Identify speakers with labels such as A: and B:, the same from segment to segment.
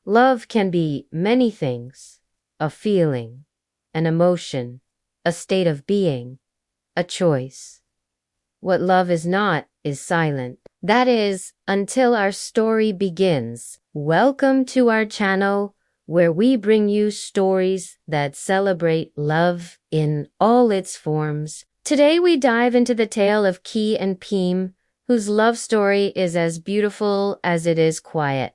A: Love can be many things: a feeling, an emotion, a state of being, a choice. What love is not is silent. That is, until our story begins. Welcome to our channel, where we bring you stories that celebrate love in all its forms. Today we dive into the tale of Kee and Peem, whose love story is as beautiful as it is quiet.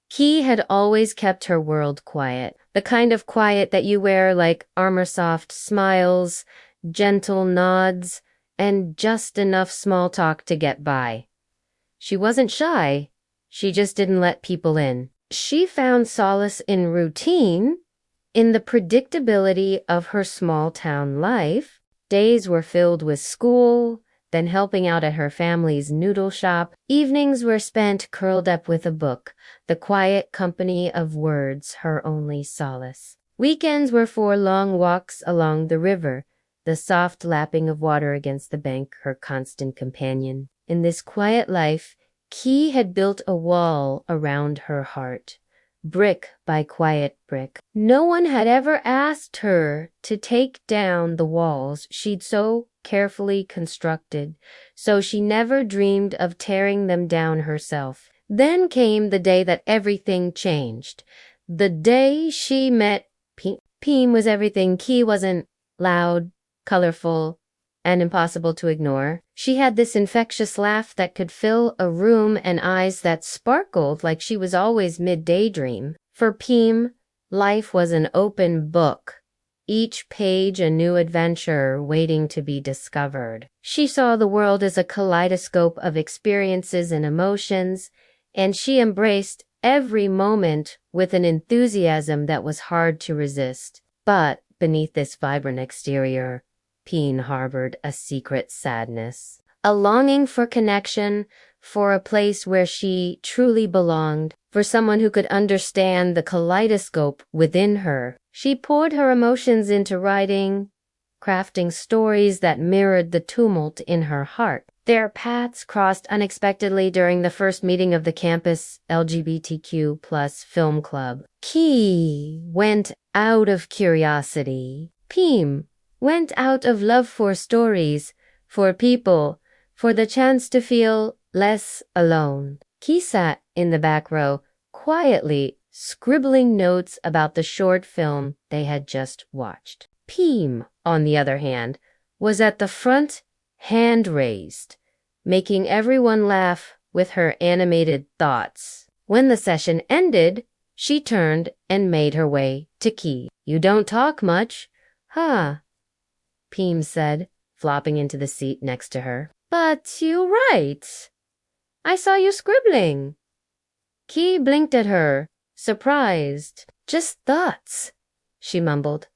A: Kee had always kept her world quiet, the kind of quiet that you wear like armor-soft smiles, gentle nods, and just enough small talk to get by. She wasn't shy, she just didn't let people in. She found solace in routine, in the predictability of her small-town life. Days were filled with school, then helping out at her family's noodle shop. Evenings were spent curled up with a book, the quiet company of words her only solace. Weekends were for long walks along the river, the soft lapping of water against the bank her constant companion. In this quiet life, Kee had built a wall around her heart, brick by quiet brick. No one had ever asked her to take down the walls she'd so carefully constructed, so she never dreamed of tearing them down herself. Then came the day that everything changed. The day she met Peem. Peem was everything Kee wasn't: loud, colorful, and impossible to ignore. She had this infectious laugh that could fill a room and eyes that sparkled like she was always mid-daydream. For Peem, life was an open book, each page a new adventure waiting to be discovered. She saw the world as a kaleidoscope of experiences and emotions, and she embraced every moment with an enthusiasm that was hard to resist. But beneath this vibrant exterior, Peem harbored a secret sadness, a longing for connection, for a place where she truly belonged, for someone who could understand the kaleidoscope within her. She poured her emotions into writing, crafting stories that mirrored the tumult in her heart. Their paths crossed unexpectedly during the first meeting of the campus LGBTQ+ film club. Kee went out of curiosity. Peem went out of love for stories, for people, for the chance to feel less alone. Kee sat in the back row, quietly scribbling notes about the short film they had just watched. Peem, on the other hand, was at the front, hand raised, making everyone laugh with her animated thoughts. When the session ended, she turned and made her way to Kee. "You don't talk much, huh?" Peem said, flopping into the seat next to her. "But you write. I saw you scribbling." Kee blinked at her, surprised. "Just thoughts," she mumbled.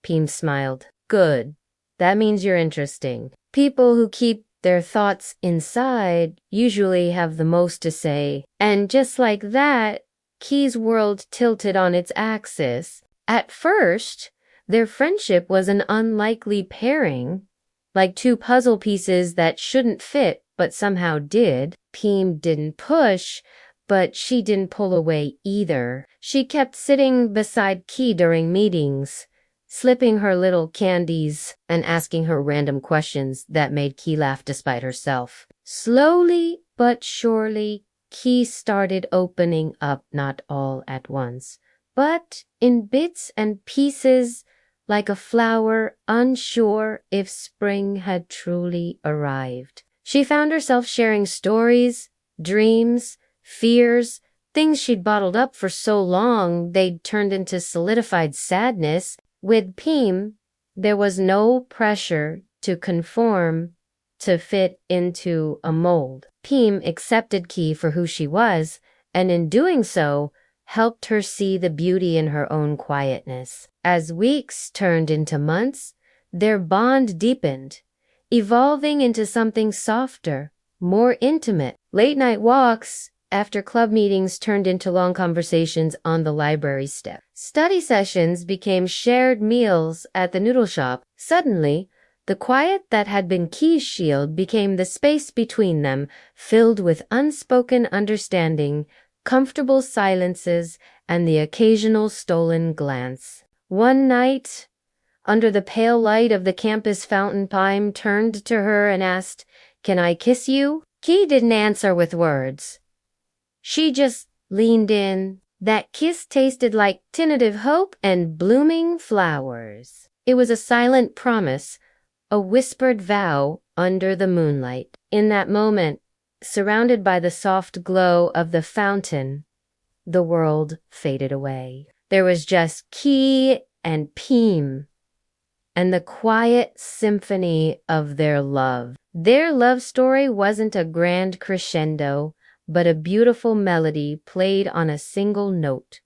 A: Peem smiled. "Good. That means you're interesting. People who keep their thoughts inside usually have the most to say." And just like that, Kee's world tilted on its axis. At first, their friendship was an unlikely pairing, like two puzzle pieces that shouldn't fit but somehow did. Peem didn't push, but she didn't pull away either. She kept sitting beside Kee during meetings, slipping her little candies and asking her random questions that made Kee laugh despite herself. Slowly but surely, Kee started opening up, not all at once, but in bits and pieces, like a flower unsure if spring had truly arrived. She found herself sharing stories, dreams, fears, things she'd bottled up for so long they'd turned into solidified sadness. With Peem, there was no pressure to conform, to fit into a mold. Peem accepted Kee for who she was, and in doing so, helped her see the beauty in her own quietness. As weeks turned into months, their bond deepened, evolving into something softer, more intimate. Late-night walks after club meetings turned into long conversations on the library step. Study sessions became shared meals at the noodle shop. Suddenly, the quiet that had been Kee's shield became the space between them, filled with unspoken understanding, comfortable silences, and the occasional stolen glance. One night, under the pale light of the campus fountain, Peem turned to her and asked, "Can I kiss you?" Kee didn't answer with words. She just leaned in. That kiss tasted like tentative hope and blooming flowers. It was a silent promise, a whispered vow under the moonlight. In that moment, surrounded by the soft glow of the fountain, the world faded away. There was just Kee and Peem and the quiet symphony of their love. Their love story wasn't a grand crescendo, but a beautiful melody played on a single note.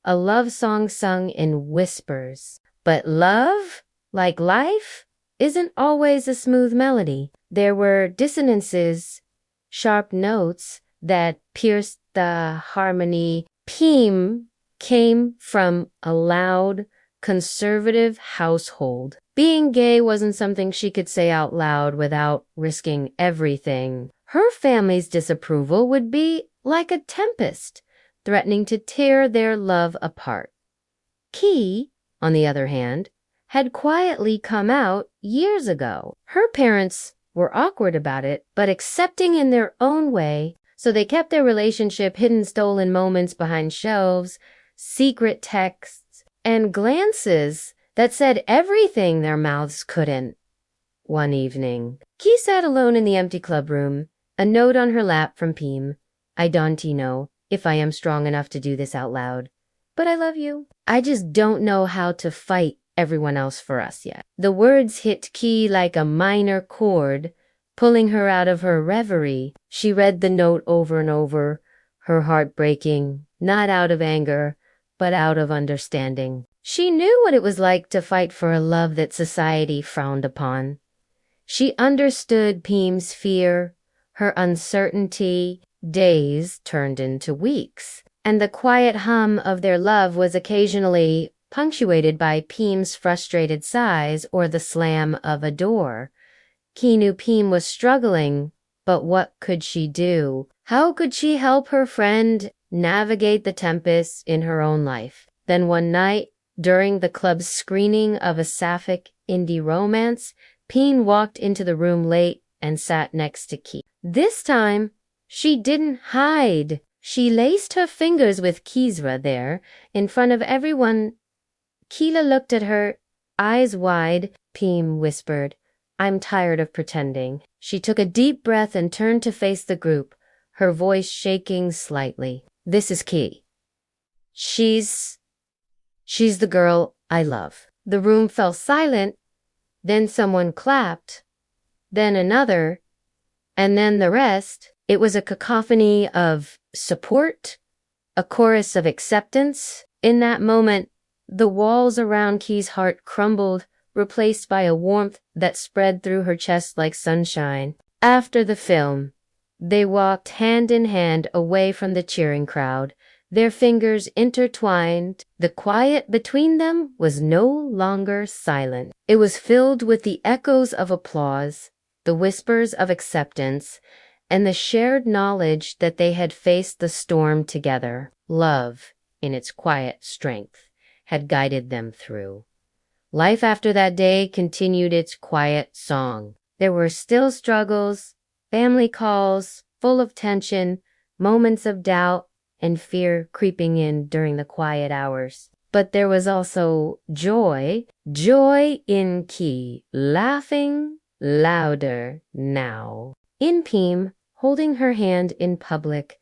A: A love song sung in whispers. But love, like life, isn't always a smooth melody. There were dissonances, sharp notes that pierced the harmony. Peem came from a loud, conservative household. Being gay wasn't something she could say out loud without risking everything. Her family's disapproval would be like a tempest, threatening to tear their love apart. Kee, on the other hand, had quietly come out years ago. Her parents were awkward about it, but accepting in their own way, so they kept their relationship hidden, stolen moments behind shelves, secret texts, and glances that said everything their mouths couldn't. One evening, Kee sat alone in the empty club room, a note on her lap from Peem. "I don't know if I am strong enough to do this out loud, but I love you. I just don't know how to fight everyone else for us yet." The words hit Kee like a minor chord, pulling her out of her reverie. She read the note over and over, her heart breaking, not out of anger, but out of understanding. She knew what it was like to fight for a love that society frowned upon. She understood Peem's fear, her uncertainty. Days turned into weeks, and the quiet hum of their love was occasionally punctuated by Peem's frustrated sighs or the slam of a door. Kee knew Peem was struggling, but what could she do? How could she help her friend navigate the tempest in her own life? Then one night, during the club's screening of a sapphic indie romance, Peem walked into the room late and sat next to Kee. This time, she didn't hide. She laced her fingers with Keezra there, in front of everyone. Keela looked at her, eyes wide. Peem whispered, "I'm tired of pretending." She took a deep breath and turned to face the group, her voice shaking slightly. "This is Kee. She's the girl I love." The room fell silent. Then someone clapped. Then another. And then the rest. It was a cacophony of support, a chorus of acceptance. In that moment, the walls around Kee's heart crumbled, replaced by a warmth that spread through her chest like sunshine. After the film, they walked hand in hand away from the cheering crowd, their fingers intertwined. The quiet between them was no longer silent. It was filled with the echoes of applause, the whispers of acceptance, and the shared knowledge that they had faced the storm together. Love, in its quiet strength, had guided them through. Life after that day continued its quiet song. There were still struggles, family calls, full of tension, moments of doubt and fear creeping in during the quiet hours. But there was also joy in Kee, laughing louder now. In Peem, holding her hand in public,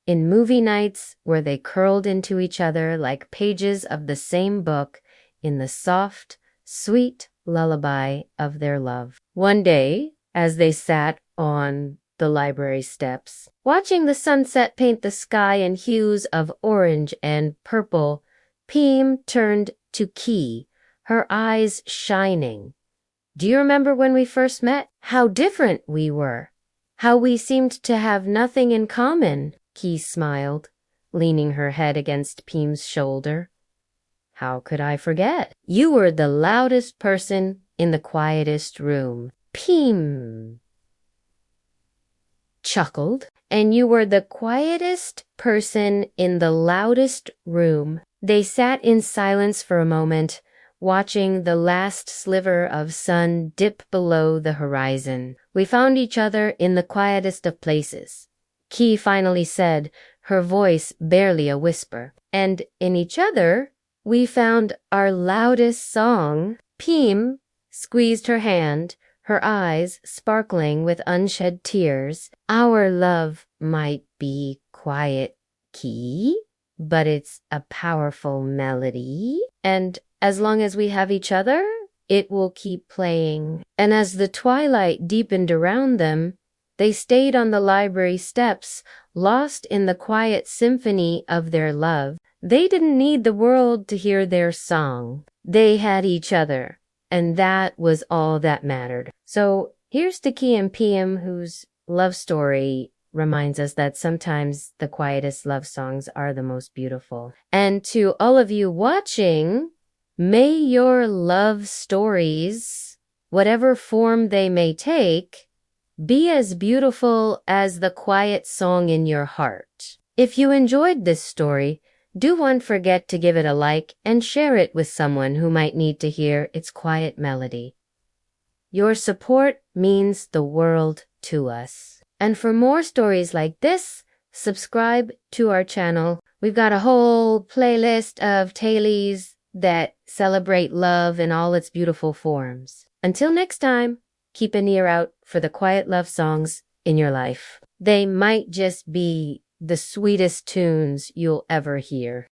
A: in movie nights where they curled into each other like pages of the same book, in the soft, sweet lullaby of their love. One day, as they sat on the library steps, watching the sunset paint the sky in hues of orange and purple, Peem turned to Kee, her eyes shining. "Do you remember when we first met? How different we were. How we seemed to have nothing in common." Kee smiled, leaning her head against Peem's shoulder. "How could I forget? You were the loudest person in the quietest room." Peem chuckled and you were the quietest person in the loudest room. They sat in silence for a moment, watching the last sliver of sun dip below the horizon. We found each other in the quietest of places, Kee finally said, her voice barely a whisper. And in each other, we found our loudest song. Peem squeezed her hand, her eyes sparkling with unshed tears. Our love might be quiet, Kee, but it's a powerful melody. And as long as we have each other, it will keep playing. And as the twilight deepened around them, they stayed on the library steps, lost in the quiet symphony of their love. They didn't need the world to hear their song. They had each other, and that was all that mattered. So here's to Kee and Peem, whose love story reminds us that sometimes the quietest love songs are the most beautiful. And to all of you watching, may your love stories, whatever form they may take, be as beautiful as the quiet song in your heart. If you enjoyed this story, do not forget to give it a like and share it with someone who might need to hear its quiet melody. Your support means the world to us. And for more stories like this, subscribe to our channel. We've got a whole playlist of tailies that celebrate love in all its beautiful forms. Until next time, keep an ear out for the quiet love songs in your life. They might just be the sweetest tunes you'll ever hear.